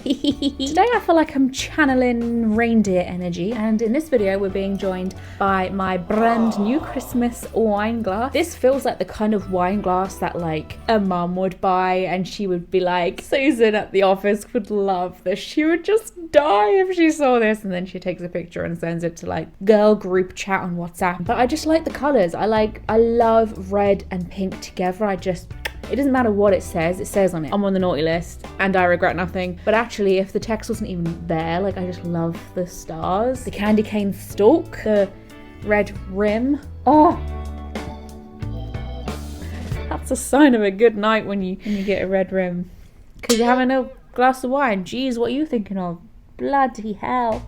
Today I feel like I'm channeling reindeer energy, and in this video we're being joined by my brand new Christmas wine glass. This feels like the kind of wine glass that like a mum would buy and she would be like, Susan at the office would love this. She would just die if she saw this, and then she takes a picture and sends it to like girl group chat on WhatsApp. But I just like the colours. I love red and pink together. It doesn't matter what it says on it. I'm on the naughty list and I regret nothing. But actually, if the text wasn't even there, like I just love the stars. The candy cane stalk, the red rim. Oh, that's a sign of a good night when you get a red rim. Because you're having a glass of wine. Jeez, what are you thinking of? Bloody hell.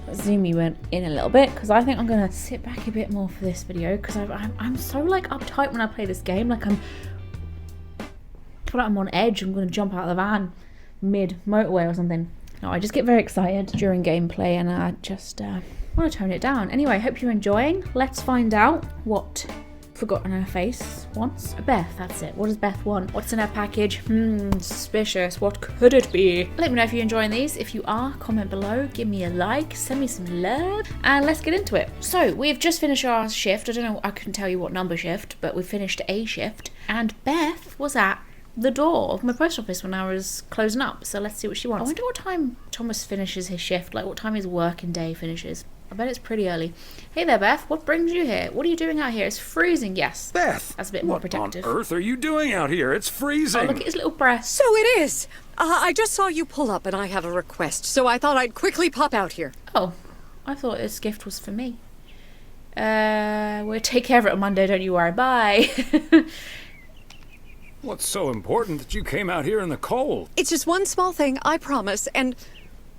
Let's zoom you in a little bit because I think I'm going to sit back a bit more for this video because I'm so like uptight when I play this game. Like I feel like I'm on edge. I'm going to jump out of the van mid motorway or something. No, I just get very excited during gameplay and I just want to tone it down. Anyway, I hope you're enjoying. Let's find out what Forgotten Her Face wants. Beth, that's it. What does Beth want? What's in her package? Suspicious. What could it be? Let me know if you're enjoying these. If you are, comment below, give me a like, send me some love, and let's get into it. So, we've just finished our shift. I don't know, I couldn't tell you what number shift, but we finished a shift, and Beth was at the door of my post office when I was closing up, so let's see what she wants. I wonder what time Thomas finishes his shift, like what time his working day finishes. I bet it's pretty early. Hey there, Beth, what brings you here? What are you doing out here? It's freezing. Yes, Beth, that's a bit more protective. What on earth are you doing out here? It's freezing. Oh, look at his little breast. So it is. I just saw you pull up and I have a request, so I thought I'd quickly pop out here. Oh, I thought this gift was for me. We'll take care of it on Monday, don't you worry. Bye. What's so important that you came out here in the cold? It's just one small thing, I promise, and,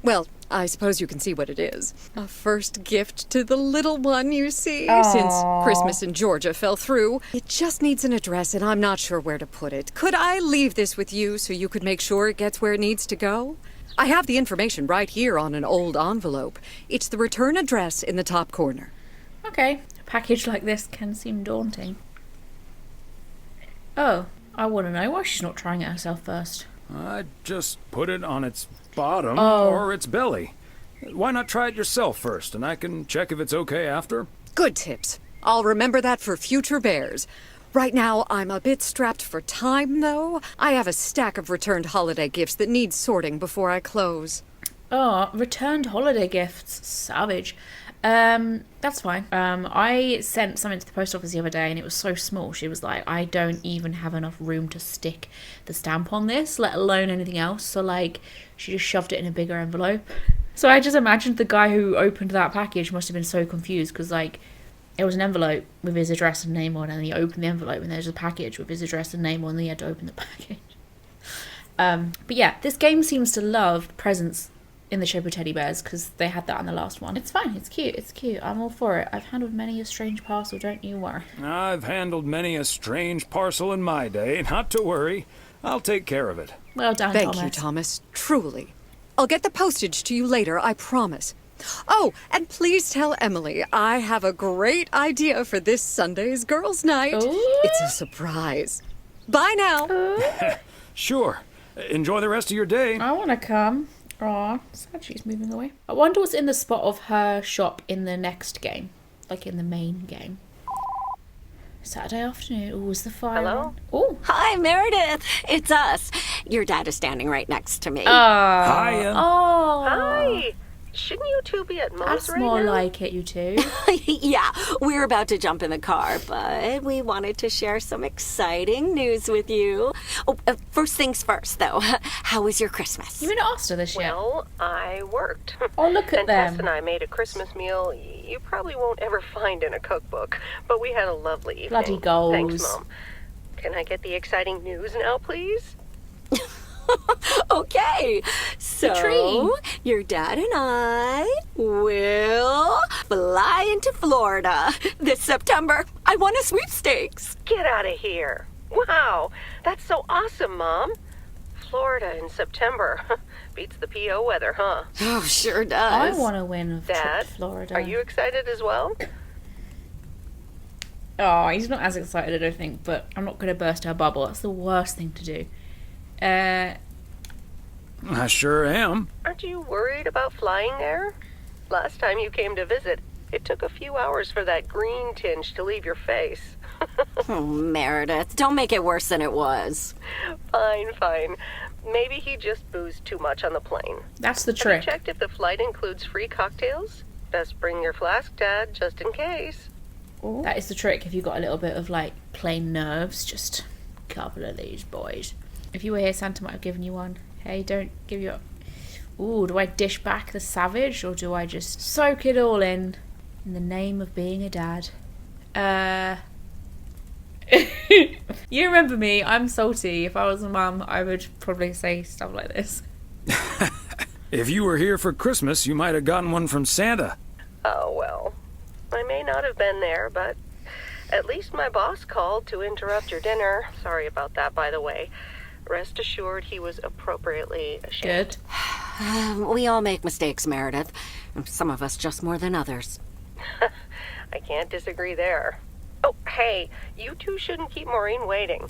well, I suppose you can see what it is. A first gift to the little one, you see, since Christmas in Georgia fell through. It just needs an address, and I'm not sure where to put it. Could I leave this with you so you could make sure it gets where it needs to go? I have the information right here on an old envelope. It's the return address in the top corner. Okay, a package like this can seem daunting. Oh, I want to know why she's not trying it herself first. I'd just put it on its bottom or its belly. Why not try it yourself first, and I can check if it's okay after? Good tips. I'll remember that for future bears. Right now, I'm a bit strapped for time, though. I have a stack of returned holiday gifts that need sorting before I close. Oh, returned holiday gifts. Savage. That's fine. I sent something to the post office the other day and it was so small. She was like, I don't even have enough room to stick the stamp on this, let alone anything else. So like, she just shoved it in a bigger envelope. So I just imagined the guy who opened that package must have been so confused because like, it was an envelope with his address and name on, and he opened the envelope and there's a package with his address and name on, and he had to open the package. But yeah, this game seems to love presents in the shape of teddy bears because they had that on the last one. It's fine, it's cute, I'm all for it. I've handled many a strange parcel, don't you worry. I've handled many a strange parcel in my day, not to worry. I'll take care of it. Well done, Thank Thomas. you, Thomas. Truly. I'll get the postage to you later, I promise. Oh, and please tell Emily I have a great idea for this Sunday's girls' night. Ooh. It's a surprise. Bye now. Sure. Enjoy the rest of your day. I want to come. Aw, sad she's moving away. I wonder what's in the spot of her shop in the next game. Like in the main game. Saturday afternoon. Ooh, is the fire Hello? on? Ooh. Hi, Meredith. It's us. Your dad is standing right next to me. Hi. Oh. Hi. Shouldn't you two be at Mom's That's right more now? like it, you two. Yeah, we're about to jump in the car, but we wanted to share some exciting news with you. Oh, first things first, though. How was your Christmas? You haven't asked her this yet. Well, I worked. Oh, look at And them. Tess and I made a Christmas meal you probably won't ever find in a cookbook, but we had a lovely evening. Bloody goals. Thanks, Mom. Can I get the exciting news now, please? Okay, so tree. your dad and I will fly into Florida this September. I won a sweepstakes. Get out of here. Wow, that's so awesome, Mom. Florida in September. Beats the PO weather, huh? Oh, sure I does. want to win a trip Dad, to Florida. are you excited as well? Oh, he's not as excited, I don't think, but I'm not going to burst her bubble. That's the worst thing to do. I sure am. Aren't you worried about flying there? Last time you came to visit, it took a few hours for that green tinge to leave your face. Oh, Meredith, don't make it worse than it was. Fine. Maybe he just boozed too much on the plane. That's the Have you trick. checked if the flight includes free cocktails? Best bring your flask, Dad, just in case. That is the trick. If you've got a little bit of like plain nerves, just a couple of these boys. If you were here, Santa might have given you one. Hey, don't give you up. Ooh, do I dish back the savage or do I just soak it all in the name of being a dad? You remember me, I'm salty. If I was a mum, I would probably say stuff like this. If you were here for Christmas, you might have gotten one from Santa. Oh, well. I may not have been there, but at least my boss called to interrupt your dinner. Sorry about that, by the way. Rest assured he was appropriately ashamed. Good. We all make mistakes, Meredith. Some of us just more than others. I can't disagree there. Oh, hey, you two shouldn't keep Maureen waiting.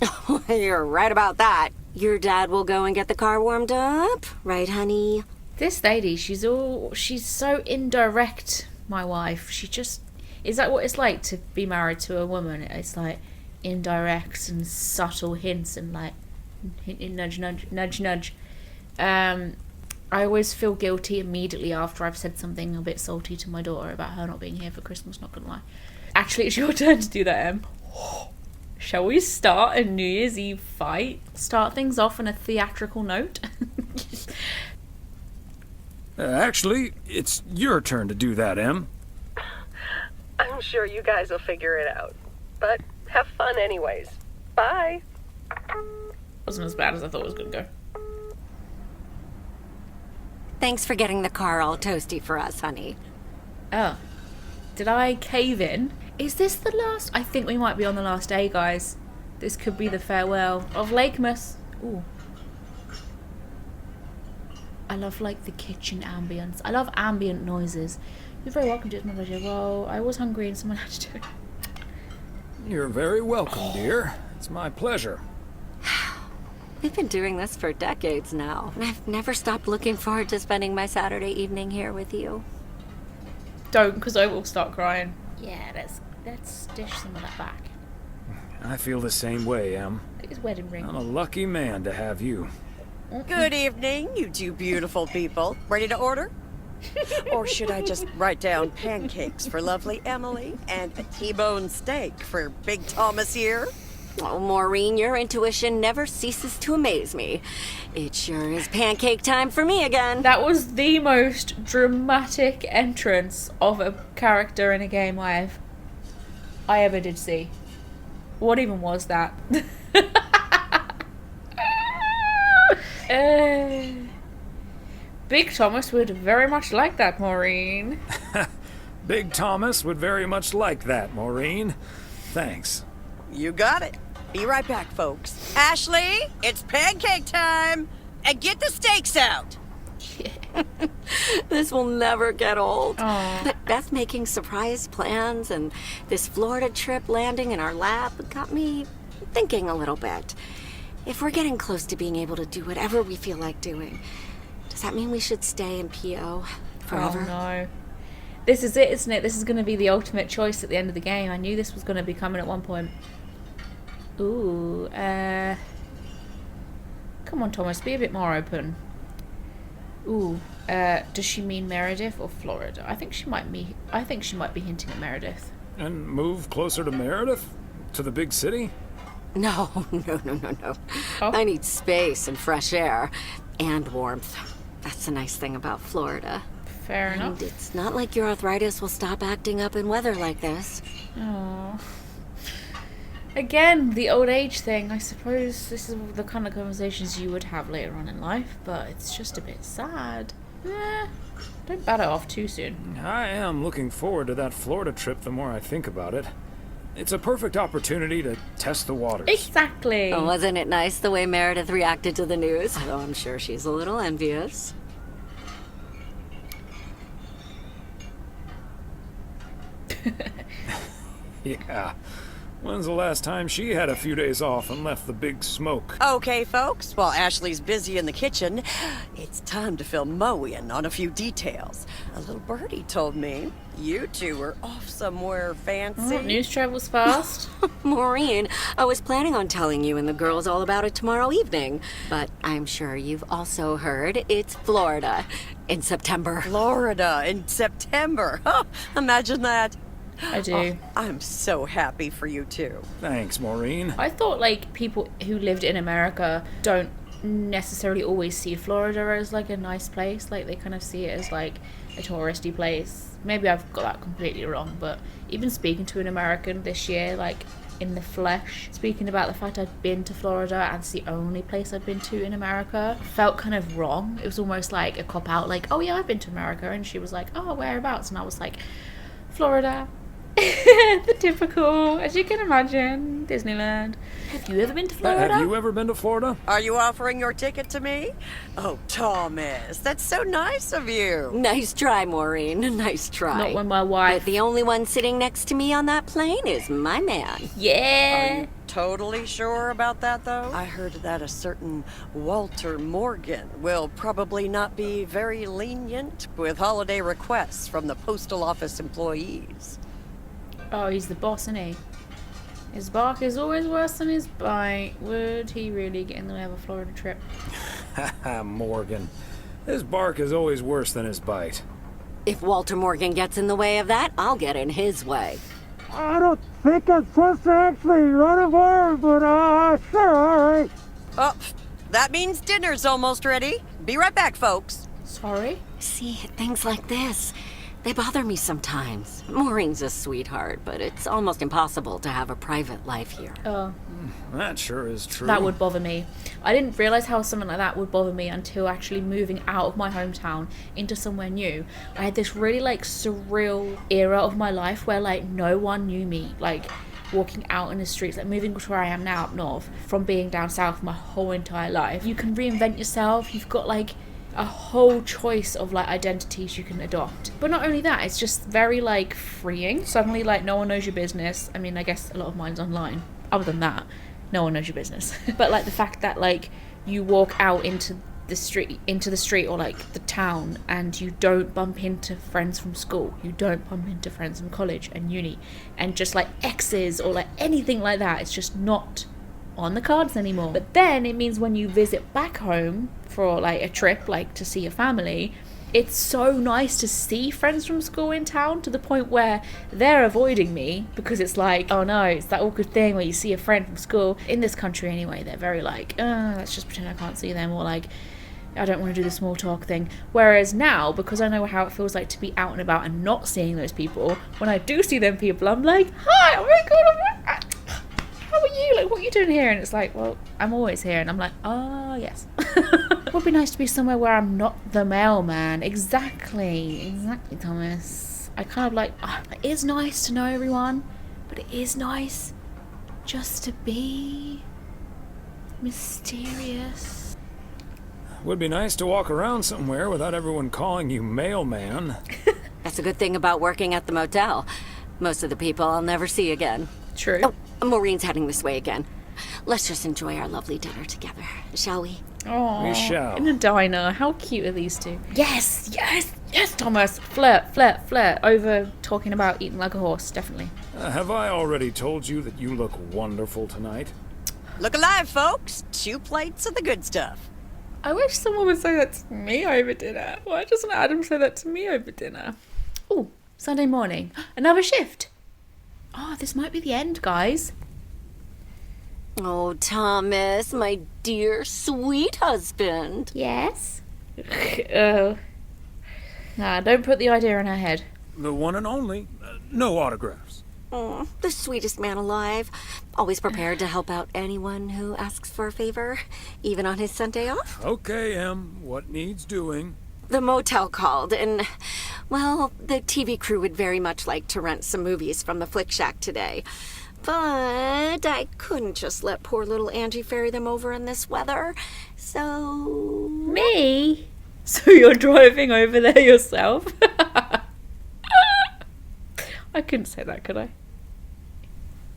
You're right about that. Your dad will go and get the car warmed up, right, honey? This lady, she's so indirect, my wife. She just... Is that what it's like to be married to a woman? It's like indirect and subtle hints and like nudge, nudge, nudge, nudge. I always feel guilty immediately after I've said something a bit salty to my daughter about her not being here for Christmas, not gonna lie. Actually, it's your turn to do that, Em. Shall we start a New Year's Eve fight? Start things off on a theatrical note? Actually, it's your turn to do that, Em. I'm sure you guys will figure it out. But have fun anyways. Bye. Wasn't as bad as I thought it was gonna go. Thanks for getting the car all toasty for us, honey. Oh. Did I cave in? Is this the last? I think we might be on the last day, guys. This could be the farewell of Lakemas. Ooh. I love, like, the kitchen ambience. I love ambient noises. You're very welcome to it, it's my pleasure. Well, I was hungry and someone had to do it. You're very welcome, dear. It's my pleasure. We've been doing this for decades now, and I've never stopped looking forward to spending my Saturday evening here with you. Don't, because I will start crying. Yeah, let's dish some of that back. I feel the same way, Em. Look at his wedding ring. I'm a lucky man to have you. Good evening, you two beautiful people. Ready to order? Or should I just write down pancakes for lovely Emily and a T-bone steak for Big Thomas here? Oh, Maureen, your intuition never ceases to amaze me. It sure is pancake time for me again. That was the most dramatic entrance of a character in a game I ever did see. What even was that? Big Thomas would very much like that, Maureen. Big Thomas would very much like that, Maureen. Thanks. You got it. Be right back, folks. Ashley, it's pancake time! And get the steaks out! This will never get old. Aw. But Beth making surprise plans and this Florida trip landing in our lap got me thinking a little bit. If we're getting close to being able to do whatever we feel like doing, does that mean we should stay in PO forever? Oh no. This is it, isn't it? This is going to be the ultimate choice at the end of the game. I knew this was going to be coming at one point. Ooh, come on, Thomas, be a bit more open. Ooh, does she mean Meredith or Florida? I think she might be hinting at Meredith. And move closer to Meredith? To the big city? No. Oh. I need space and fresh air and warmth. That's the nice thing about Florida. Fair enough. And it's not like your arthritis will stop acting up in weather like this. Oh. Again, the old age thing. I suppose this is the kind of conversations you would have later on in life, but it's just a bit sad. Don't bat it off too soon. I am looking forward to that Florida trip the more I think about it. It's a perfect opportunity to test the waters. Exactly. Oh, wasn't it nice the way Meredith reacted to the news? Though I'm sure she's a little envious. Yeah. When's the last time she had a few days off and left the big smoke? Okay, folks, while Ashley's busy in the kitchen, it's time to fill Moe in on a few details. A little birdie told me you two were off somewhere fancy. News travels fast. Maureen, I was planning on telling you and the girls all about it tomorrow evening, but I'm sure you've also heard it's Florida in September. Florida in September. Huh, imagine that. I do. Oh, I'm so happy for you two. Thanks, Maureen. I thought like people who lived in America don't necessarily always see Florida as like a nice place. Like they kind of see it as like a touristy place. Maybe I've got that completely wrong, but even speaking to an American this year, like in the flesh, speaking about the fact I'd been to Florida and it's the only place I'd been to in America, felt kind of wrong. It was almost like a cop out, like, oh yeah, I've been to America, and she was like, oh, whereabouts? And I was like, Florida. The typical, as you can imagine, Disneyland. Have you ever been to Florida? Have you ever been to Florida? Are you offering your ticket to me? Oh, Thomas, that's so nice of you. Nice try, Maureen. Nice try. Not when my But wife. the only one sitting next to me on that plane is my man. Yeah. Totally sure about that, though? I heard that a certain Walter Morgan will probably not be very lenient with holiday requests from the postal office employees. Oh, he's the boss, isn't he? His bark is always worse than his bite. Would he really get in the way of a Florida trip? Haha, Morgan. His bark is always worse than his bite. If Walter Morgan gets in the way of that, I'll get in his way. I don't think I'm supposed to actually run a bar, but sure, all right. Oh, that means dinner's almost ready. Be right back, folks. Sorry? See, things like this, they bother me sometimes. Maureen's a sweetheart, but it's almost impossible to have a private life here. Oh, That sure is true. that would bother me. I didn't realise how something like that would bother me until actually moving out of my hometown into somewhere new. I had this really like surreal era of my life where like no one knew me. Like walking out in the streets, like moving to where I am now up north, from being down south my whole entire life. You can reinvent yourself. You've got like a whole choice of like identities you can adopt. But not only that, it's just very like freeing. Suddenly like no one knows your business. I mean, I guess a lot of mine's online. Other than that, no one knows your business. But like the fact that like you walk out into the street or like the town and you don't bump into friends from school, you don't bump into friends from college and uni, and just like exes or like anything like that, it's just not on the cards anymore. But then it means when you visit back home for like a trip, like to see your family, it's so nice to see friends from school in town, to the point where they're avoiding me because it's like, oh no, it's that awkward thing where you see a friend from school. In this country anyway, they're very like, let's just pretend I can't see them, or like, I don't want to do the small talk thing. Whereas now, because I know how it feels like to be out and about and not seeing those people, when I do see them people, I'm like, hi, oh my god, how are you? Like, what are you doing here? And it's like, well, I'm always here. And I'm like, oh, yes. It would be nice to be somewhere where I'm not the mailman. Exactly, Thomas. I kind of like, it is nice to know everyone, but it is nice just to be mysterious. Would be nice to walk around somewhere without everyone calling you mailman. That's a good thing about working at the motel. Most of the people I'll never see again. True. Oh, Maureen's heading this way again. Let's just enjoy our lovely dinner together, shall we? Oh, We shall. in a diner. How cute are these two? Yes, Thomas. Flirt. Over talking about eating like a horse, definitely. Have I already told you that you look wonderful tonight? Look alive, folks. 2 plates of the good stuff. I wish someone would say that to me over dinner. Why doesn't Adam say that to me over dinner? Oh, Sunday morning. Another shift. Oh, this might be the end, guys. Oh, Thomas, my dear, sweet husband. Yes? Oh. Nah, don't put the idea in her head. The one and only. No autographs. Oh, the sweetest man alive. Always prepared to help out anyone who asks for a favor, even on his Sunday off. Okay, Em. What needs doing? The motel called, and, well, the TV crew would very much like to rent some movies from the Flick Shack today. But I couldn't just let poor little Angie ferry them over in this weather, so... Me? So you're driving over there yourself? I couldn't say that, could I?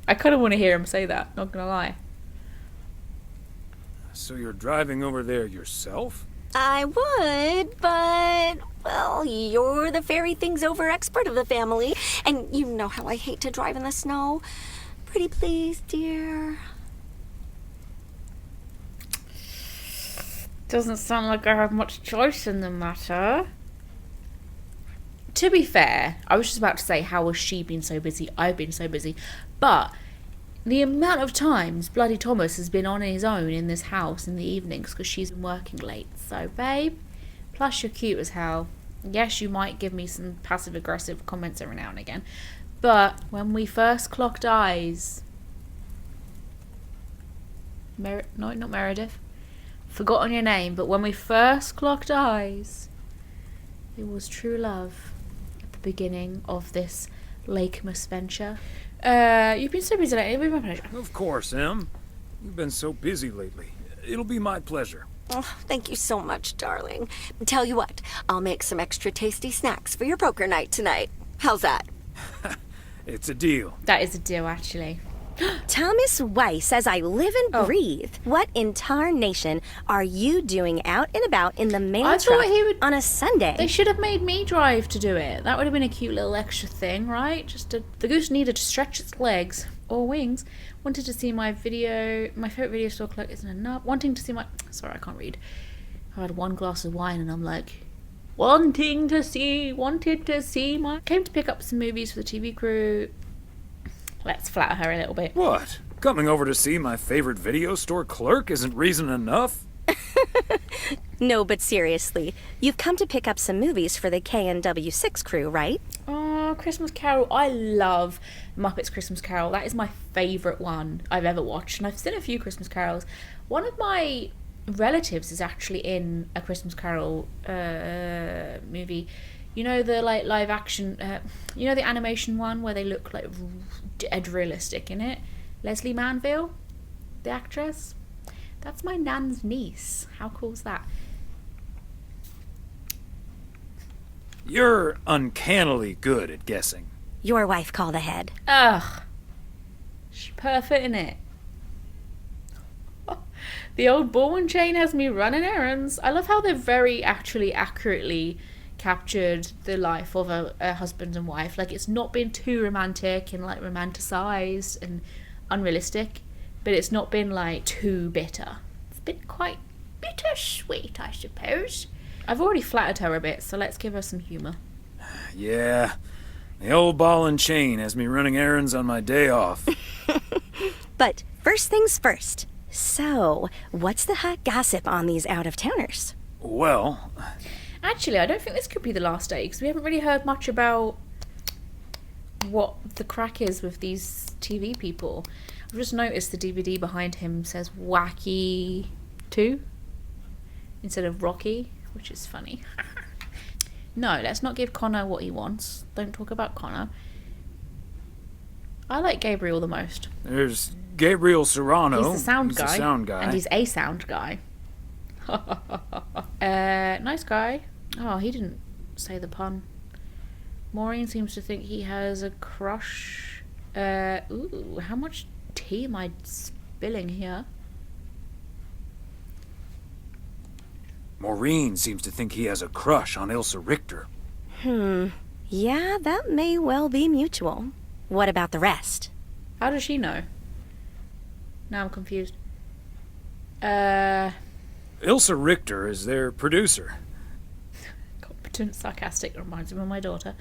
I kind of want to hear him say that, not gonna lie. So you're driving over there yourself? I would, but, well, you're the ferry things over expert of the family, and you know how I hate to drive in the snow. Pretty please, dear. Doesn't sound like I have much choice in the matter. To be fair, I was just about to say, how has she been so busy? I've been so busy. But the amount of times Bloody Thomas has been on his own in this house in the evenings because she's been working late. So, babe, plus you're cute as hell. Yes, you might give me some passive-aggressive comments every now and again. But when we first clocked eyes... No, not Meredith. Forgotten your name, but when we first clocked eyes, it was true love at the beginning of this Lakemas venture. You've been so busy lately. It'll be my pleasure. Of course, Em. You've been so busy lately. It'll be my pleasure. Oh, thank you so much, darling. Tell you what, I'll make some extra tasty snacks for your poker night tonight. How's that? It's a deal. That is a deal, actually. Thomas Weiss, as I live and breathe. What in tarnation are you doing out and about in the mail I truck thought he would... on a Sunday? They should have made me drive to do it. That would have been a cute little extra thing, right? The goose needed to stretch its legs or wings. Wanted to see my favourite video store clerk isn't enough. Wanting to see my... Sorry, I can't read. I had one glass of wine and I'm like... wanted to see my... Came to pick up some movies for the TV crew. Let's flatter her a little bit. What? Coming over to see my favorite video store clerk isn't reason enough? No, but seriously, you've come to pick up some movies for the KNW6 crew, right? Oh, Christmas Carol. I love Muppets Christmas Carol. That is my favourite one I've ever watched. And I've seen a few Christmas carols. One of my relatives is actually in a Christmas Carol movie. You know the live action, you know the animation one where they look like dead realistic in it? Lesley Manville, the actress. That's my nan's niece. How cool is that? You're uncannily good at guessing. Your wife called ahead. Ugh. She's perfect in it. The old ball and chain has me running errands. I love how they've very accurately captured the life of a husband and wife. Like, it's not been too romantic and like romanticized and unrealistic, but it's not been like too bitter. It's been quite bittersweet, I suppose. I've already flattered her a bit, so let's give her some humor. Yeah, the old ball and chain has me running errands on my day off. But first things first. So, what's the hot gossip on these out-of-towners? Well... Actually, I don't think this could be the last day, because we haven't really heard much about what the crack is with these TV people. I've just noticed the DVD behind him says Wacky 2 instead of Rocky, which is funny. No, let's not give Connor what he wants. Don't talk about Connor. I like Gabriel the most. There's Gabriel Serrano. He's the sound guy. The sound guy. And he's a sound guy. Nice guy. Oh, he didn't say the pun. Maureen seems to think he has a crush. Ooh, how much tea am I spilling here? Maureen seems to think he has a crush on Ilsa Richter. Yeah, that may well be mutual. What about the rest? How does she know? Now I'm confused. Ilsa Richter is their producer. Competent, sarcastic, reminds me of my daughter.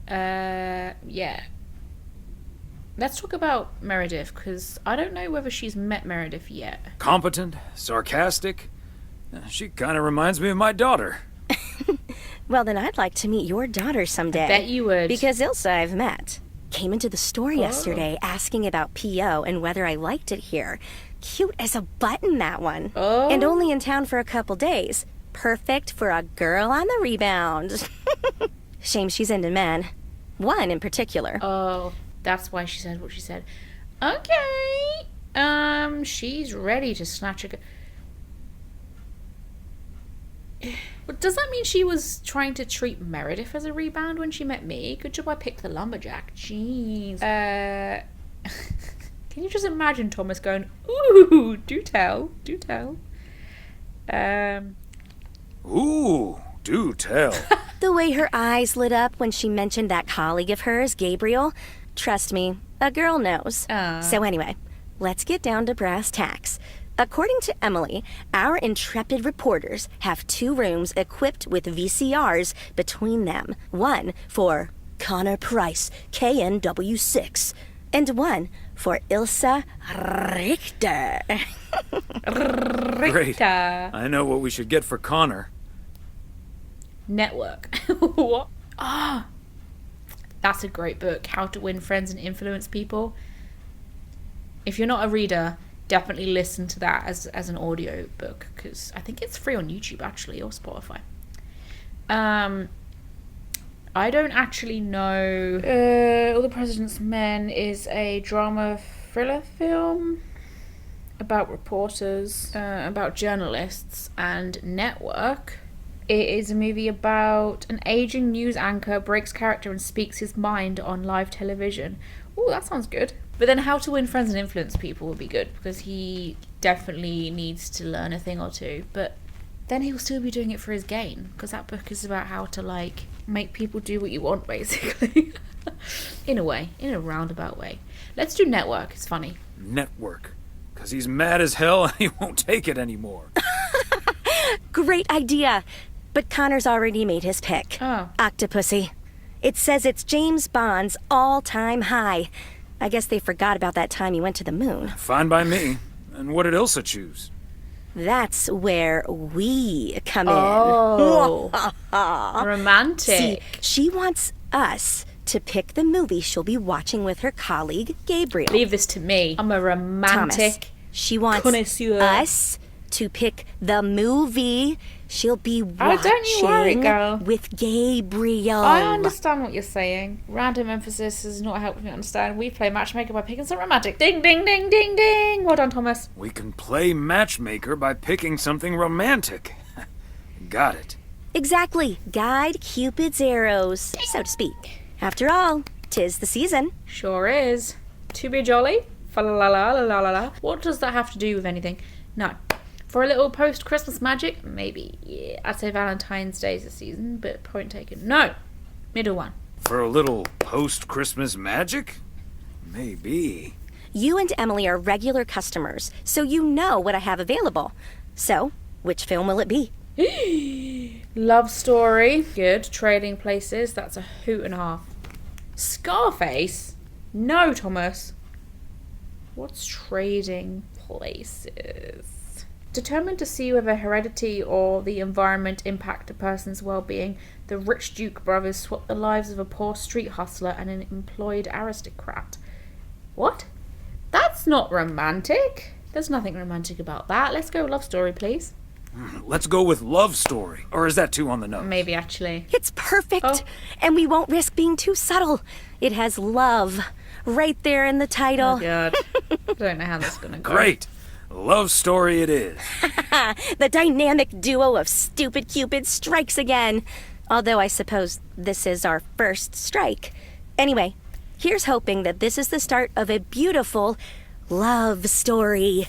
Yeah. Let's talk about Meredith, because I don't know whether she's met Meredith yet. Competent, sarcastic. She kind of reminds me of my daughter. Well, then I'd like to meet your daughter someday. I bet you would. Because Ilsa I've met. Came into the store yesterday asking about P.O. and whether I liked it here. Cute as a button, that one. Oh. And only in town for a couple days. Perfect for a girl on the rebound. Shame she's into men. One in particular. Oh, that's why she said what she said. Okay. She's ready to snatch a... But does that mean she was trying to treat Meredith as a rebound when she met me? Good job I picked the lumberjack. Jeez. Can you just imagine Thomas going, ooh, do tell, do tell. Ooh, do tell. The way her eyes lit up when she mentioned that colleague of hers, Gabriel. Trust me, a girl knows. So anyway, let's get down to brass tacks. According to Emily, our intrepid reporters have 2 rooms equipped with VCRs between them. One for Connor Price, KNW6, and one for Ilsa Richter. Great. I know what we should get for Connor. Network. What? Ah, that's a great book. How to Win Friends and Influence People. If you're not a reader, definitely listen to that as an audio book, because I think it's free on YouTube actually, or Spotify. I don't actually know. All the President's Men is a drama thriller film about reporters, about journalists, and Network. It is a movie about an aging news anchor breaks character and speaks his mind on live television. Oh, that sounds good. But then How to Win Friends and Influence People would be good, because he definitely needs to learn a thing or two. But then he'll still be doing it for his gain, because that book is about how to, like, make people do what you want, basically. In a way. In a roundabout way. Let's do Network. It's funny. Network. Because he's mad as hell and he won't take it anymore. Great idea. But Connor's already made his pick. Oh. Octopussy. It says it's James Bond's all-time high. I guess they forgot about that time he went to the moon. Fine by me. And what did Ilsa choose? That's where we come Oh. in. Romantic. See, she wants us to pick the movie she'll be watching with her colleague, Gabriel. Leave this to me. I'm a romantic Thomas, she wants connoisseur. us to pick the movie she'll be watching don't you worry, girl. with Gabriel. I understand what you're saying. Random emphasis is not helping me understand. We play matchmaker by picking some romantic. Ding, ding, ding, ding, ding. Well done, Thomas. We can play matchmaker by picking something romantic. Got it. Exactly. Guide Cupid's arrows, so to speak. After all, 'tis the season. Sure is. To be jolly. Fa la la la la la la. What does that have to do with anything? No. For a little post-Christmas magic? Maybe. Yeah, I'd say Valentine's Day's the season, but point taken. No. Middle one. For a little post-Christmas magic? Maybe. You and Emily are regular customers, so you know what I have available. So, which film will it be? Love Story. Good. Trading Places. That's a hoot and a half. Scarface? No, Thomas. What's Trading Places? Determined to see whether heredity or the environment impact a person's well-being, the rich Duke brothers swap the lives of a poor street hustler and an employed aristocrat. What? That's not romantic. There's nothing romantic about that. Let's go Love Story, please. Let's go with Love Story. Or is that too on the nose? Maybe, actually. It's perfect, Oh. and we won't risk being too subtle. It has love right there in the title. Oh, God. I don't know how this is going to go. Great. Love Story it is. The dynamic duo of stupid Cupid strikes again. Although I suppose this is our first strike. Anyway, here's hoping that this is the start of a beautiful love story.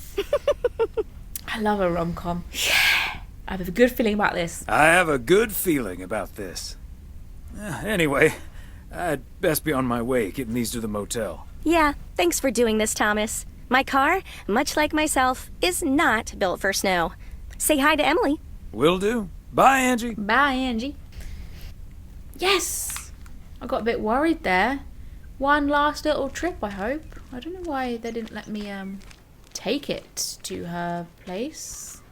I love a rom-com. Yeah. I have a good feeling about this. I have a good feeling about this. Anyway, I'd best be on my way getting these to the motel. Yeah, thanks for doing this, Thomas. My car, much like myself, is not built for snow. Say hi to Emily. Will do. Bye, Angie. Bye, Angie. Yes! I got a bit worried there. One last little trip, I hope. I don't know why they didn't let me, take it to her place.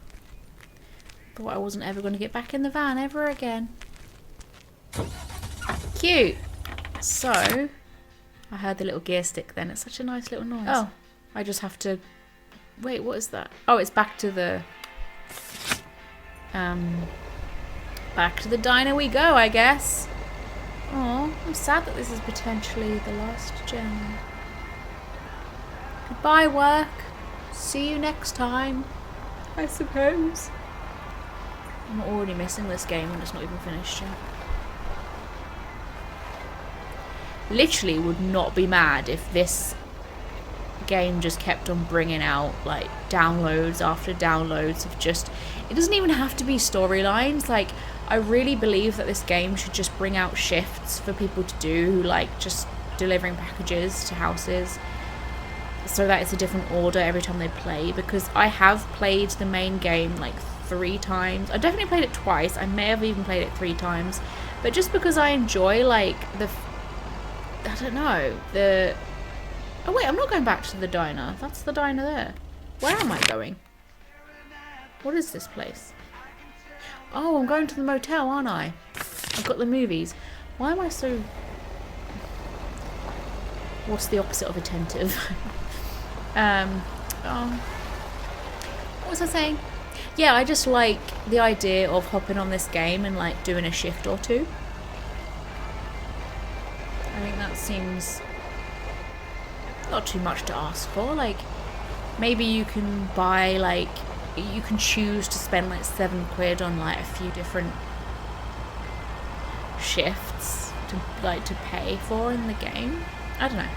Thought I wasn't ever going to get back in the van ever again. Cute! So, I heard the little gear stick then. It's such a nice little noise. Oh, I just have to... Wait, what is that? Oh, it's back to the... Back to the diner we go, I guess. Oh, I'm sad that this is potentially the last journey. Goodbye, work. See you next time, I suppose. I'm already missing this game and it's not even finished yet. Literally would not be mad if this game just kept on bringing out like downloads after downloads of just, it doesn't even have to be storylines. Like, I really believe that this game should just bring out shifts for people to do, like just delivering packages to houses, so that it's a different order every time they play. Because I have played the main game like 3 times. I definitely played it twice. I may have even played it 3 times. But just because I enjoy like I don't know, oh wait, I'm not going back to the diner. That's the diner there. Where am I going? What is this place? Oh, I'm going to the motel, aren't I? I've got the movies. Why am I so... What's the opposite of attentive? Oh. What was I saying? Yeah, I just like the idea of hopping on this game and like doing a shift or 2. I think that seems not too much to ask for. Like, maybe you can buy like, you can choose to spend like £7 on like a few different shifts to pay for in the game. I don't know.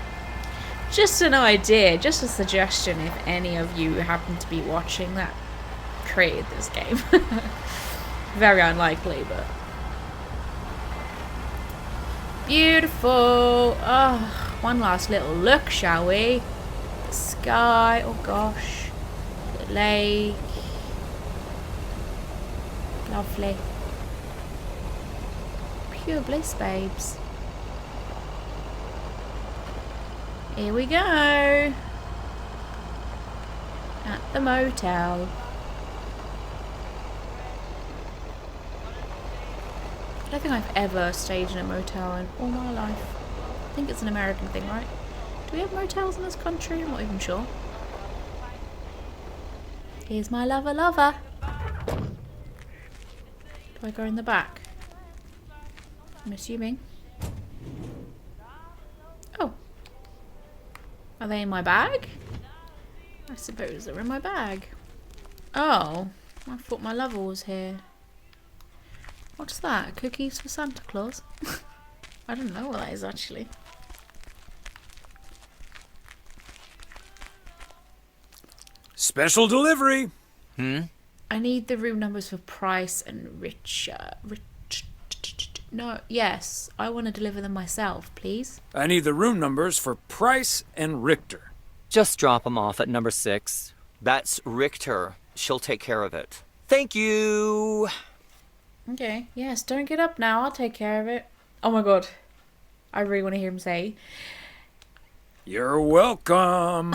Just an idea, just a suggestion if any of you happen to be watching that created this game. Very unlikely, but beautiful. Oh, one last little look, shall we? The sky, oh gosh. The lake. Lovely. Pure bliss, babes. Here we go. At the motel. I don't think I've ever stayed in a motel in all my life. I think it's an American thing, right? Do we have motels in this country? I'm not even sure. Here's my lover. Do I go in the back? I'm assuming. Oh. Are they in my bag? I suppose they're in my bag. Oh. I thought my lover was here. What's that? Cookies for Santa Claus? I don't know what that is actually. Special delivery. I need the room numbers for Price and Richard. No, yes. I want to deliver them myself, please. I need the room numbers for Price and Richter. Just drop them off at number 6. That's Richter. She'll take care of it. Thank you. Okay. Yes, don't get up now. I'll take care of it. Oh my god. I really want to hear him say. You're welcome.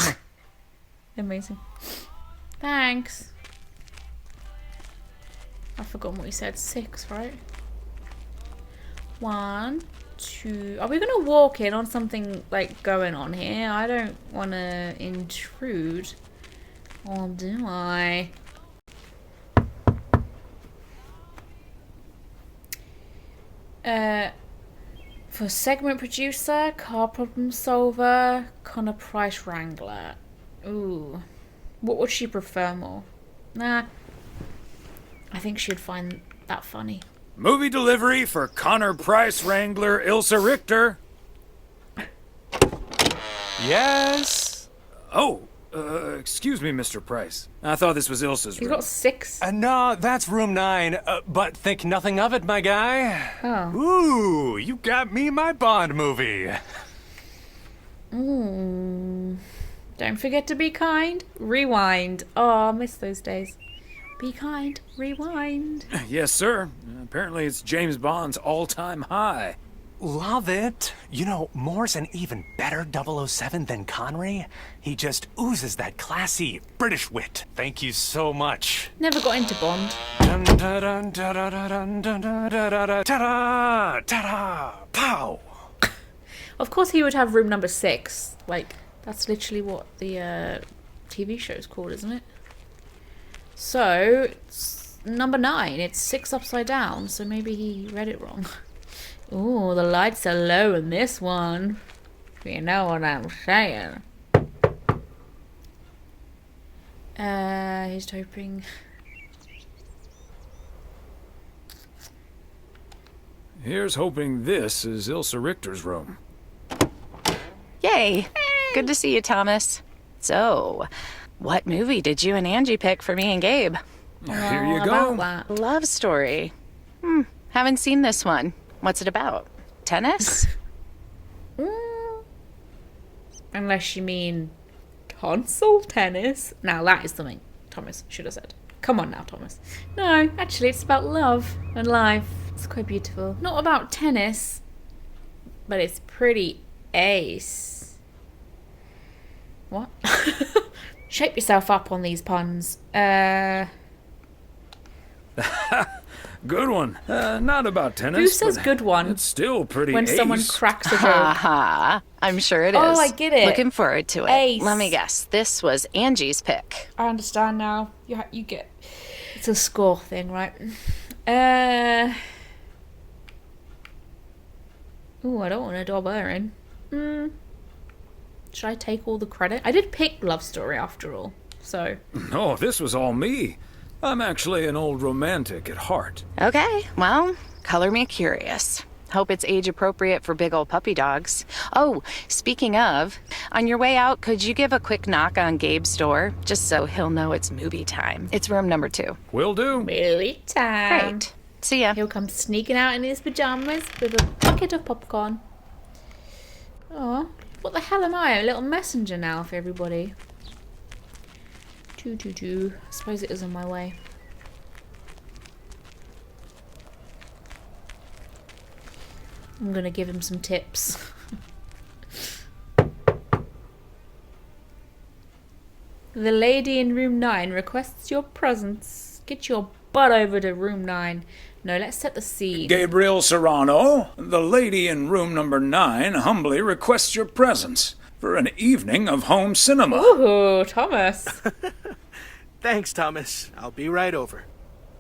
Amazing. Thanks. I've forgotten what he said. 6, right? 1, 2. Are we going to walk in on something like going on here? I don't want to intrude. Or do I? For segment producer, car problem solver, Connor Price Wrangler. Ooh. What would she prefer more? Nah. I think she'd find that funny. Movie delivery for Connor Price Wrangler, Ilsa Richter. Yes? Oh, excuse me, Mr. Price. I thought this was Ilsa's room. He's got 6. No, that's room 9. But think nothing of it, my guy. Oh. Ooh, you got me my Bond movie. Don't forget to be kind. Rewind. Oh, I miss those days. Be kind. Rewind. Yes, sir. Apparently it's James Bond's all-time high. Love it. You know, Moore's an even better 007 than Connery. He just oozes that classy British wit. Thank you so much. Never got into Bond. Ta-da, ta-da, pow. Of course he would have room number 6. Like, that's literally what the TV show's called, isn't it? So, it's number 9. It's 6 upside down, so maybe he read it wrong. Ooh, the lights are low in this one. You know what I'm saying. He's hoping. Here's hoping this is Ilsa Richter's room. Yay. Good to see you, Thomas. So, what movie did you and Angie pick for me and Gabe? Here you About go. that. Love Story. Haven't seen this one. What's it about? Tennis? Unless you mean tonsil tennis. Now that is something Thomas should have said. Come on now, Thomas. No, actually it's about love and life. It's quite beautiful. Not about tennis, but it's pretty ace. What? Shape yourself up on these puns. Good one. Not about tennis. Who says but good one? It's still pretty When ace. someone cracks a joke. Haha. I'm sure it is. Oh, I get it. Looking forward to it. Ace. Let me guess. This was Angie's pick. I understand now. You get. It's a score thing, right? Ooh, I don't want to dob her in. Should I take all the credit? I did pick Love Story after all, so. No, this was all me. I'm actually an old romantic at heart. Okay, well, color me curious. Hope it's age appropriate for big old puppy dogs. Oh, speaking of, on your way out, could you give a quick knock on Gabe's door? Just so he'll know it's movie time. It's room number 2. Will do. Movie time. Great. See ya. He'll come sneaking out in his pajamas with a bucket of popcorn. Oh, what the hell am I? A little messenger now for everybody. I suppose it is on my way. I'm gonna give him some tips. The lady in room 9 requests your presence. Get your butt over to room 9. No, let's set the scene. Gabriel Serrano, the lady in room number 9 humbly requests your presence for an evening of home cinema. Ooh, Thomas. Thanks, Thomas. I'll be right over.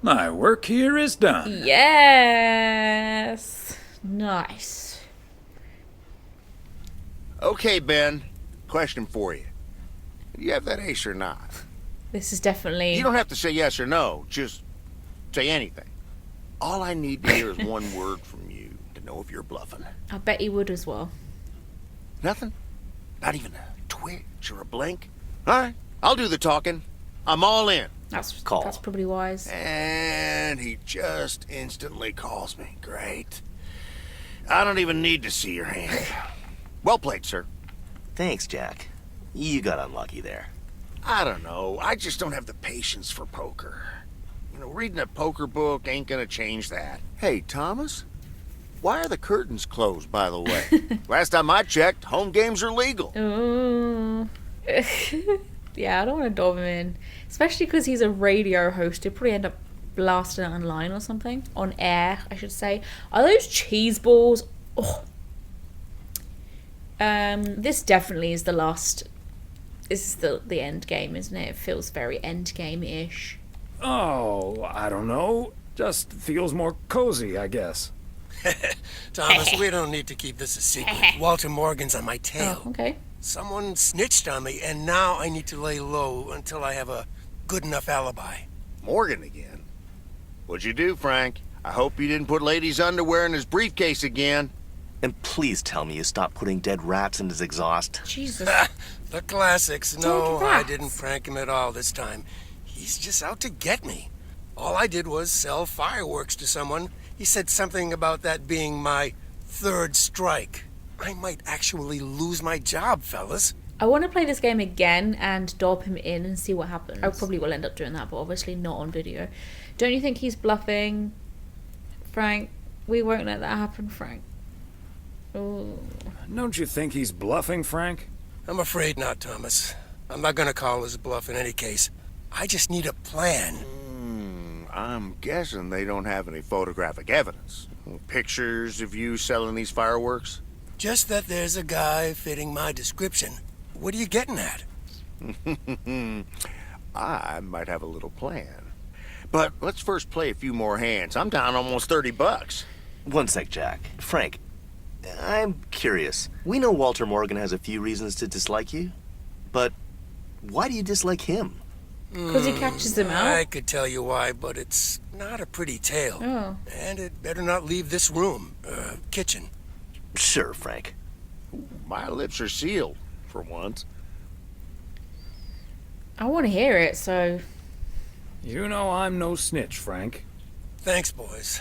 My work here is done. Yes. Nice. Okay, Ben. Question for you. Do you have that ace or not? This is definitely... You don't have to say yes or no. Just say anything. All I need to hear is one word from you to know if you're bluffing. I bet he would as well. Nothing? Not even a twitch or a blink? All right, I'll do the talking. I'm all in. That's probably wise. And he just instantly calls me. Great. I don't even need to see your hand. Well played, sir. Thanks, Jack. You got unlucky there. I don't know. I just don't have the patience for poker. You know, reading a poker book ain't gonna change that. Hey, Thomas? Why are the curtains closed, by the way? Last time I checked, home games are legal. Ooh. Yeah, I don't want to dob him in. Especially because he's a radio host. He'll probably end up blasting it online or something. On air, I should say. Are those cheese balls? Oh. This definitely is the last... This is the end game, isn't it? It feels very end game-ish. Oh, I don't know. Just feels more cozy, I guess. Thomas, we don't need to keep this a secret. Walter Morgan's on my tail. Oh, okay. Someone snitched on me, and now I need to lay low until I have a good enough alibi. Morgan again? What'd you do, Frank? I hope you didn't put Lady's underwear in his briefcase again. And please tell me you stopped putting dead rats in his exhaust. Jesus. The classics. No, Dead I rats. didn't prank him at all this time. He's just out to get me. All I did was sell fireworks to someone. He said something about that being my third strike. I might actually lose my job, fellas. I want to play this game again and dob him in and see what happens. I probably will end up doing that, but obviously not on video. Don't you think he's bluffing, Frank? We won't let that happen, Frank. Ooh. Don't you think he's bluffing, Frank? I'm afraid not, Thomas. I'm not gonna call his bluff in any case. I just need a plan. I'm guessing they don't have any photographic evidence. Pictures of you selling these fireworks? Just that there's a guy fitting my description. What are you getting at? I might have a little plan. But let's first play a few more hands. I'm down almost $30. One sec, Jack. Frank, I'm curious. We know Walter Morgan has a few reasons to dislike you, but why do you dislike him? Because he catches him out? I could tell you why, but it's not a pretty tale. Oh. And it better not leave this room, kitchen. Sure, Frank. My lips are sealed, for once. I want to hear it, so... You know I'm no snitch, Frank. Thanks, boys.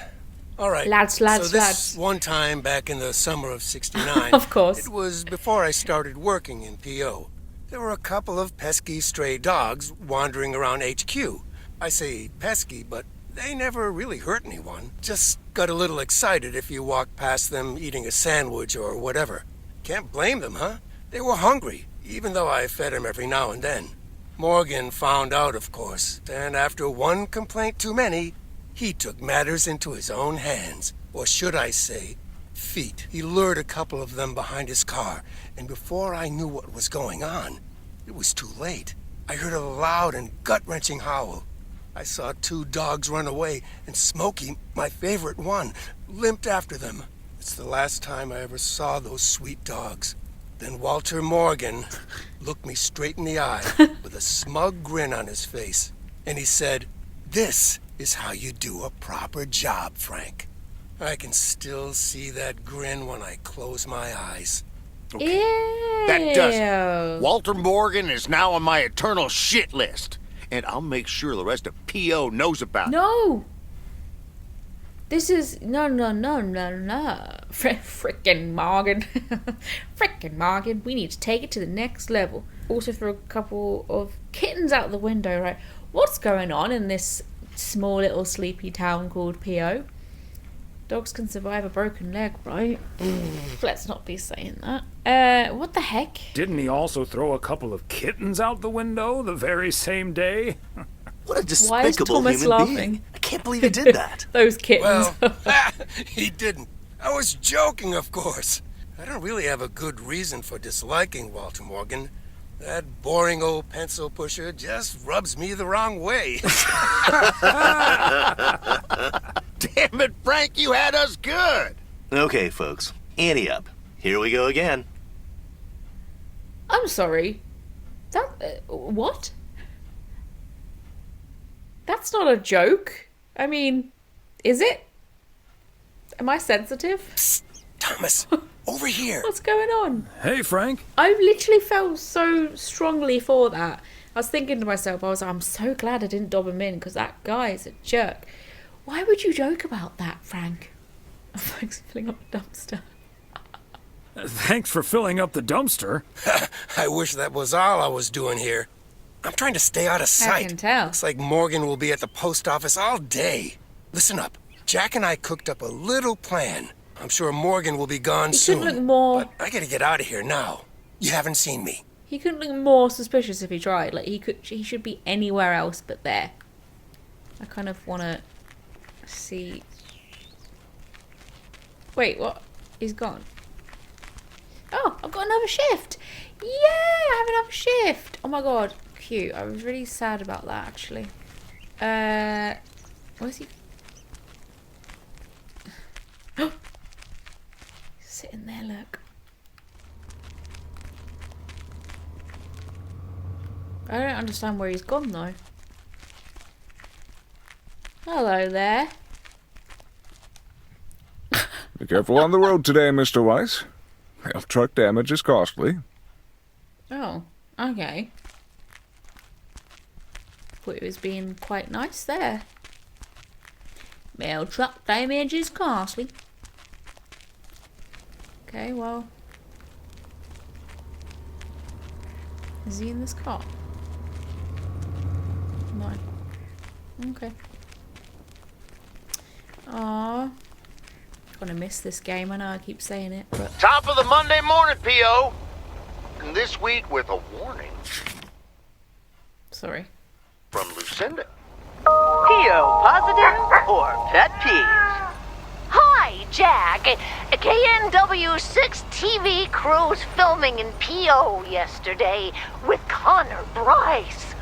All right. Lads. So this one time back in the summer of '69... Of course. It was before I started working in P.O. There were a couple of pesky stray dogs wandering around HQ. I say pesky, but they never really hurt anyone. Just got a little excited if you walked past them eating a sandwich or whatever. Can't blame them, huh? They were hungry, even though I fed them every now and then. Morgan found out, of course, and after one complaint too many, he took matters into his own hands. Or should I say, feet. He lured a couple of them behind his car, and before I knew what was going on, it was too late. I heard a loud and gut-wrenching howl. I saw 2 dogs run away, and Smokey, my favorite one, limped after them. It's the last time I ever saw those sweet dogs. Then Walter Morgan looked me straight in the eye with a smug grin on his face, and he said, "This is how you do a proper job, Frank." I can still see that grin when I close my eyes. Okay. That does it. Walter Morgan is now on my eternal shit list, and I'll make sure the rest of P.O. knows about it. No! This is... No. Frickin' Morgan. Frickin' Morgan. We need to take it to the next level. Also throw a couple of kittens out the window, right? What's going on in this small little sleepy town called P.O.? Dogs can survive a broken leg, right? Let's not be saying that. What the heck? Didn't he also throw a couple of kittens out the window the very same day? What a Why is despicable Thomas human laughing? being. I can't believe he did that. Those kittens. Well, he didn't. I was joking, of course. I don't really have a good reason for disliking Walter Morgan. That boring old pencil pusher just rubs me the wrong way. Damn it, Frank, you had us good. Okay, folks. Ante up. Here we go again. I'm sorry. That... what? That's not a joke. I mean, is it? Am I sensitive? Psst, Thomas, over here. What's going on? Hey, Frank. I literally felt so strongly for that. I was thinking to myself, I'm so glad I didn't dob him in, because that guy is a jerk. Why would you joke about that, Frank? Thanks for filling up the dumpster. Thanks for filling up the dumpster. I wish that was all I was doing here. I'm trying to stay out of sight. I can tell. Looks like Morgan will be at the post office all day. Listen up. Jack and I cooked up a little plan. I'm sure Morgan will be gone soon. He could look more... But I gotta get out of here now. You haven't seen me. He couldn't look more suspicious if he tried. Like, he should be anywhere else but there. I kind of want to see... Wait, what? He's gone. Oh, I've got another shift. Yeah, I have another shift. Oh my god, cute. I was really sad about that, actually. Where's he? He's sitting there, look. I don't understand where he's gone, though. Hello there. Be careful on the road today, Mr. Weiss. Well, truck damage is costly. Oh, okay. Thought he was being quite nice there. Mail truck damage is costly. Okay, well. Is he in this car? No. Okay. Aww. Gonna miss this game, I know I keep saying it, but... Top of the Monday morning, P.O. And this week with a warning. Sorry. From Lucinda. P.O. positive or pet peeve? Hi, Jack. KNW6 TV crew's filming in P.O. yesterday with Connor Bryce.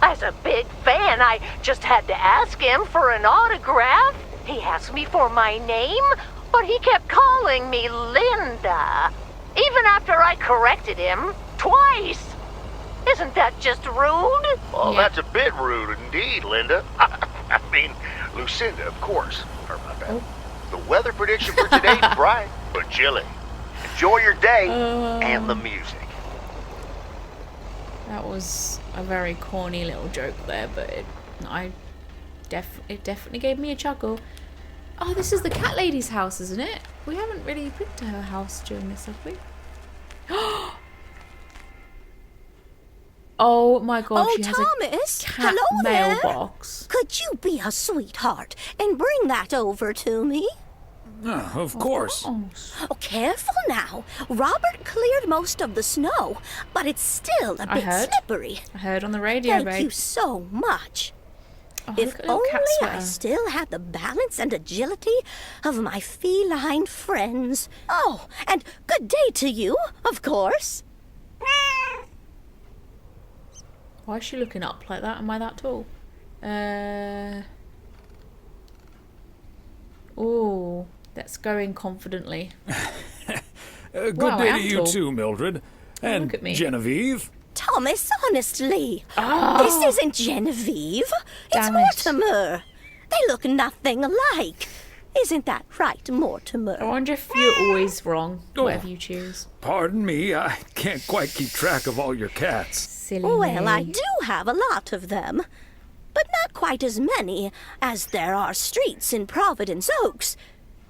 As a big fan, I just had to ask him for an autograph. He asked me for my name, but he kept calling me Linda. Even after I corrected him twice. Isn't that just rude? Well, that's a bit rude indeed, Linda. I mean, Lucinda, of course. Or my bad. Oh. The weather prediction for today, bright but chilly. Enjoy your day and the music. That was a very corny little joke there, but it definitely gave me a chuckle. Oh, this is the cat lady's house, isn't it? We haven't really been to her house during this, have we? Oh my god, Oh, she has Thomas! a cat Hello there. mailbox. Could you be a sweetheart and bring that over to me? Of course. Oh, careful now. Robert cleared most of the snow, but it's still a bit slippery. I heard on the radio, Thank babe. you so much. Oh, If look at little cat only I sweater. still had the balance and agility of my feline friends. Oh, and good day to you, of course. Why is she looking up like that? Am I that tall? Oh, that's going confidently. Good Wow, I day am to you tall. too, Mildred. And look at me. Genevieve. Thomas, honestly. Oh. This isn't Genevieve. It's Damn it. Mortimer. They look nothing alike. Isn't that right, Mortimer? I wonder if you're always wrong, Oh. whatever you choose. Pardon me, I can't quite keep track of all your cats. Silly Well, I me. do have a lot of them, but not quite as many as there are streets in Providence Oaks.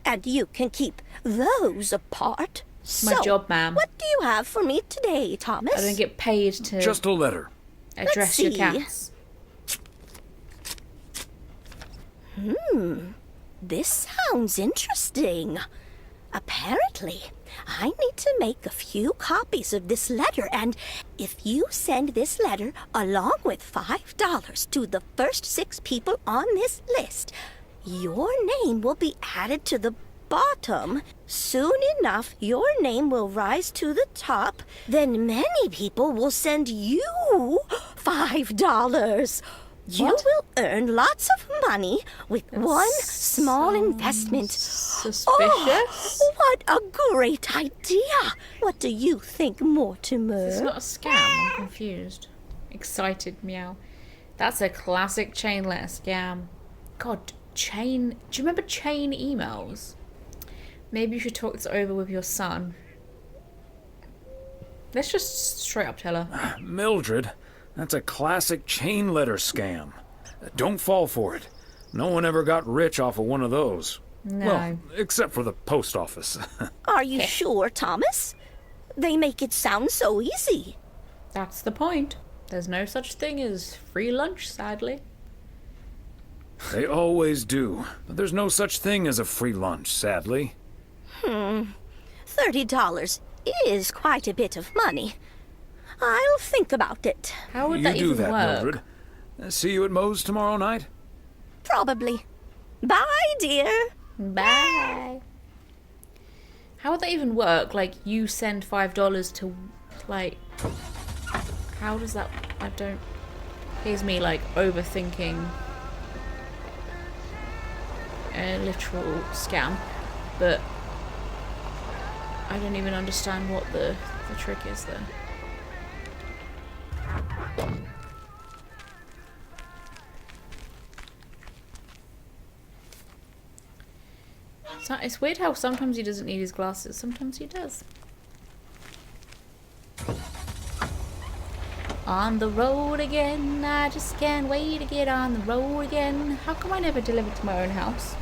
And you can keep those apart. My job, ma'am. What do you have for me today, Thomas? I don't get paid to Just a letter. address your see. cats. This sounds interesting. Apparently, I need to make a few copies of this letter, and if you send this letter along with $5 to the first 6 people on this list, your name will be added to the bottom. Soon enough, your name will rise to the top. Then many people will send you $5. You will earn lots of money with one small investment. Suspicious. Oh, what a great idea! What do you think, Mortimer? It's not a scam. I'm confused. Excited, meow. That's a classic chain letter scam. God, chain. Do you remember chain emails? Maybe you should talk this over with your son. Let's just straight up tell her. Mildred, that's a classic chain letter scam. Don't fall for it. No one ever got rich off of one of those. No. Well, except for the post office. Are you sure, Thomas? They make it sound so easy. That's the point. There's no such thing as free lunch, sadly. They always do. But there's no such thing as a free lunch, sadly. $30 is quite a bit of money. I'll think about it. How would You that do even that, work? Mildred. See you at Moe's tomorrow night? Probably. Bye, dear. Bye. How would that even work? Like, you send $5 to, like... How does that... I don't... Here's me, like, overthinking a literal scam. But I don't even understand what the trick is there. So it's weird how sometimes he doesn't need his glasses, sometimes he does. On the road again, I just can't wait to get on the road again. How come I never delivered to my own house?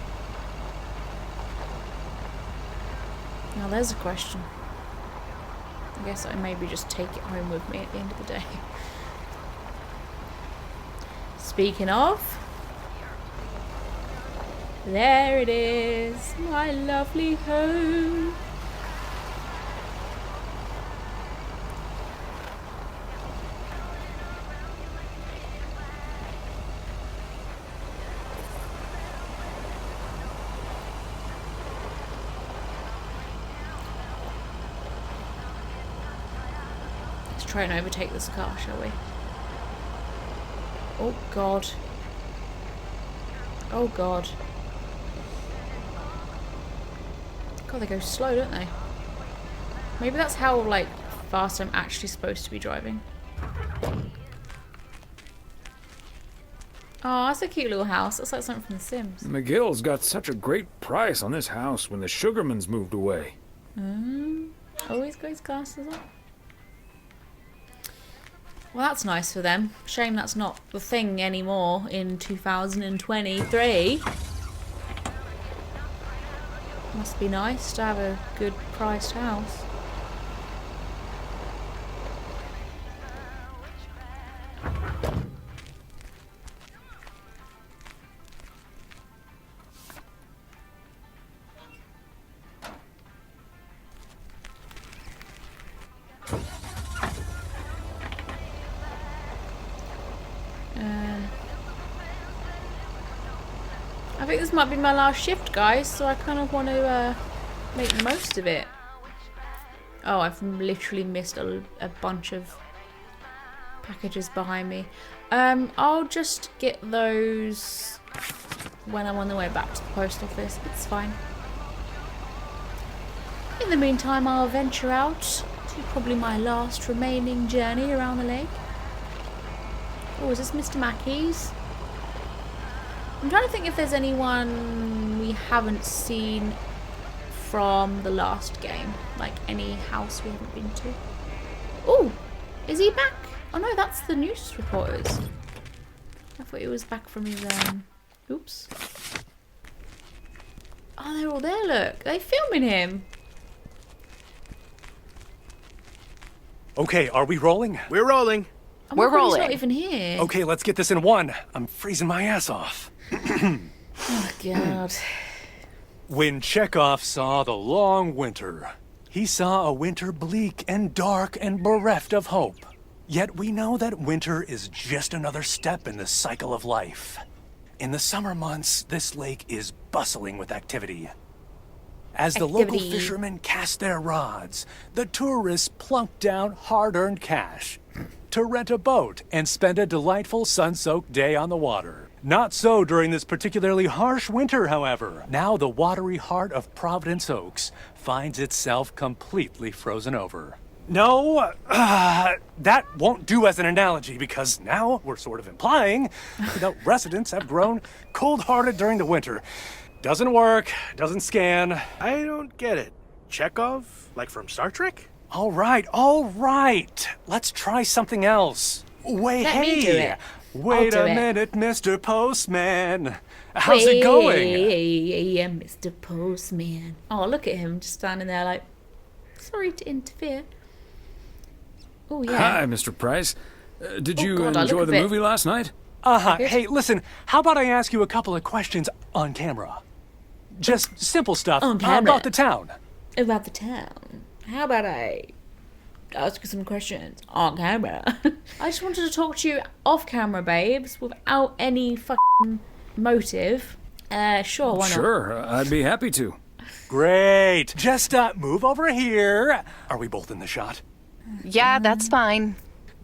Now there's a question. I guess I maybe just take it home with me at the end of the day. Speaking of, there it is, my lovely home. Let's try and overtake this car, shall we? Oh god. Oh god. God, they go slow, don't they? Maybe that's how, like, fast I'm actually supposed to be driving. Oh, that's a cute little house. That's like something from The Sims. McGill's got such a great price on this house when the Sugarmans moved away. Always got his glasses on. Well, that's nice for them. Shame that's not the thing anymore in 2023. Must be nice to have a good priced house. I think this might be my last shift, guys, so I kind of want to make the most of it. Oh, I've literally missed a bunch of packages behind me. I'll just get those when I'm on the way back to the post office. It's fine. In the meantime, I'll venture out to probably my last remaining journey around the lake. Oh, is this Mr. Mackey's? I'm trying to think if there's anyone we haven't seen from the last game. Like any house we haven't been to. Oh, is he back? Oh no, that's the news reporters. I thought he was back from his, oops. Oh, they're all there, look. They're filming him. Okay, are we rolling? We're rolling. Oh my God, he's not even here. Okay, let's get this in one. I'm freezing my ass off. Oh, God. When Chekhov saw the long winter, he saw a winter bleak and dark and bereft of hope. Yet we know that winter is just another step in the cycle of life. In the summer months, this lake is bustling with activity. As the local fishermen cast their rods, the tourists plunk down hard-earned cash to rent a boat and spend a delightful sun-soaked day on the water. Not so during this particularly harsh winter, however. Now the watery heart of Providence Oaks finds itself completely frozen over. No, that won't do as an analogy because now we're sort of implying that residents have grown cold-hearted during the winter. Doesn't work, doesn't scan. I don't get it. Chekhov? Like from Star Trek? All right. Let's try something else. Wait, Let me do it. Wait a minute, Mr. Postman. How's it going? Yeah, Mr. Postman. Oh, look at him just standing there like, sorry to interfere. Oh, yeah. Hi, Mr. Price. Did you enjoy the movie last night? Hey, listen, how about I ask you a couple of questions on camera? Just simple stuff about the town. About the town? How about I ask you some questions on camera? I just wanted to talk to you off camera, babes, without any fucking motive. Sure, why not? Sure, I'd be happy to. Great. Just move over here. Are we both in the shot? Yeah, that's fine.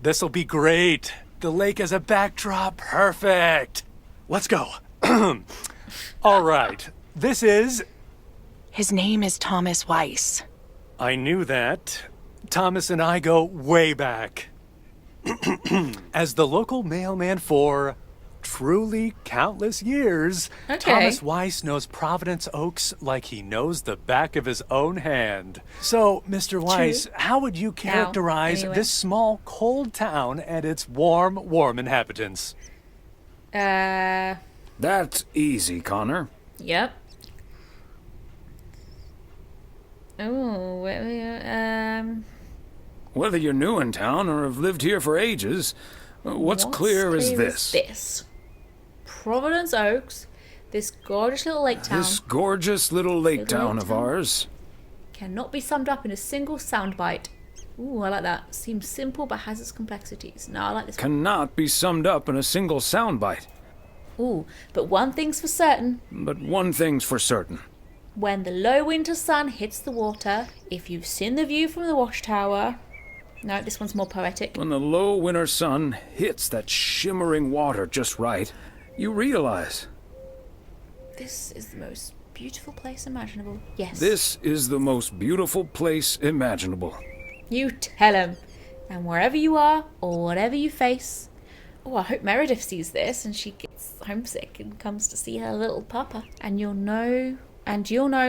This'll be great. The lake as a backdrop. Perfect. Let's go. All right. This is... His name is Thomas Weiss. I knew that. Thomas and I go way back. As the local mailman for truly countless years, Thomas Weiss knows Providence Oaks like he knows the back of his own hand. So, Mr. Weiss, how would you characterize this small, cold town and its warm inhabitants? That's easy, Connor. Yep. Oh, Whether you're new in town or have lived here for ages, what's clear is this. Providence Oaks, this gorgeous little lake town. This gorgeous little lake town of ours cannot be summed up in a single soundbite. Ooh, I like that. Seems simple but has its complexities. No, I like this. Cannot be summed up in a single soundbite. Ooh, but one thing's for certain. But one thing's for certain. When the low winter sun hits the water, if you've seen the view from the watchtower... No, this one's more poetic. When the low winter sun hits that shimmering water just right, you realize... This is the most beautiful place imaginable. Yes. This is the most beautiful place imaginable. You tell him. And wherever you are, or whatever you face... Oh, I hope Meredith sees this and she gets homesick and comes to see her little papa. And you'll know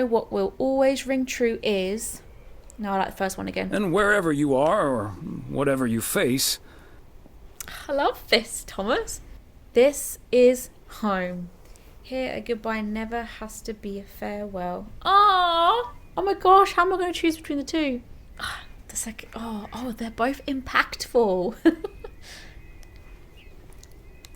what will always ring true is... No, I like the first one again. And wherever you are, or whatever you face, I love this, Thomas. This is home. Here, a goodbye never has to be a farewell. Oh my gosh, how am I going to choose between the two? That's like, they're both impactful.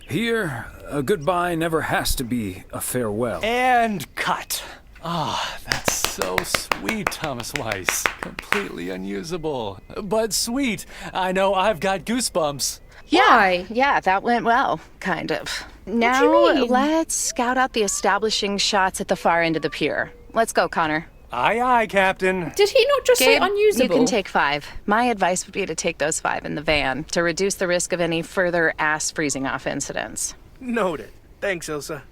Here, a goodbye never has to be a farewell. And cut. That's so sweet, Thomas Weiss. Completely unusable. But sweet. I know I've got goosebumps. Yeah, that went well, kind of. Now, let's scout out the establishing shots at the far end of the pier. Let's go, Connor. Aye, aye, Captain. Did he not just say Gabe, unusable? You can take 5. My advice would be to take those 5 in the van to reduce the risk of any further ass freezing off incidents. Noted. Thanks, Ilsa.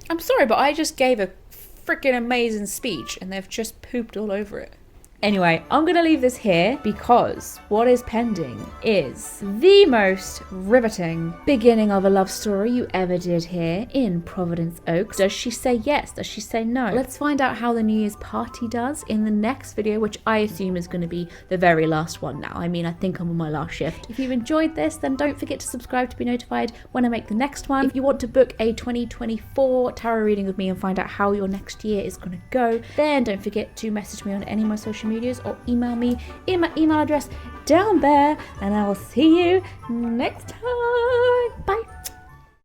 I'm sorry, but I just gave a freaking amazing speech and they've just pooped all over it. Anyway, I'm going to leave this here because what is pending is the most riveting beginning of a love story you ever did here in Providence Oaks. Does she say yes? Does she say no? Let's find out how the New Year's party does in the next video, which I assume is going to be the very last one now. I mean, I think I'm on my last shift. If you've enjoyed this, then don't forget to subscribe to be notified when I make the next one. If you want to book a 2024 tarot reading with me and find out how your next year is going to go, then don't forget to message me on any of my social medias or email me in my email address down there, and I will see you next time. Bye.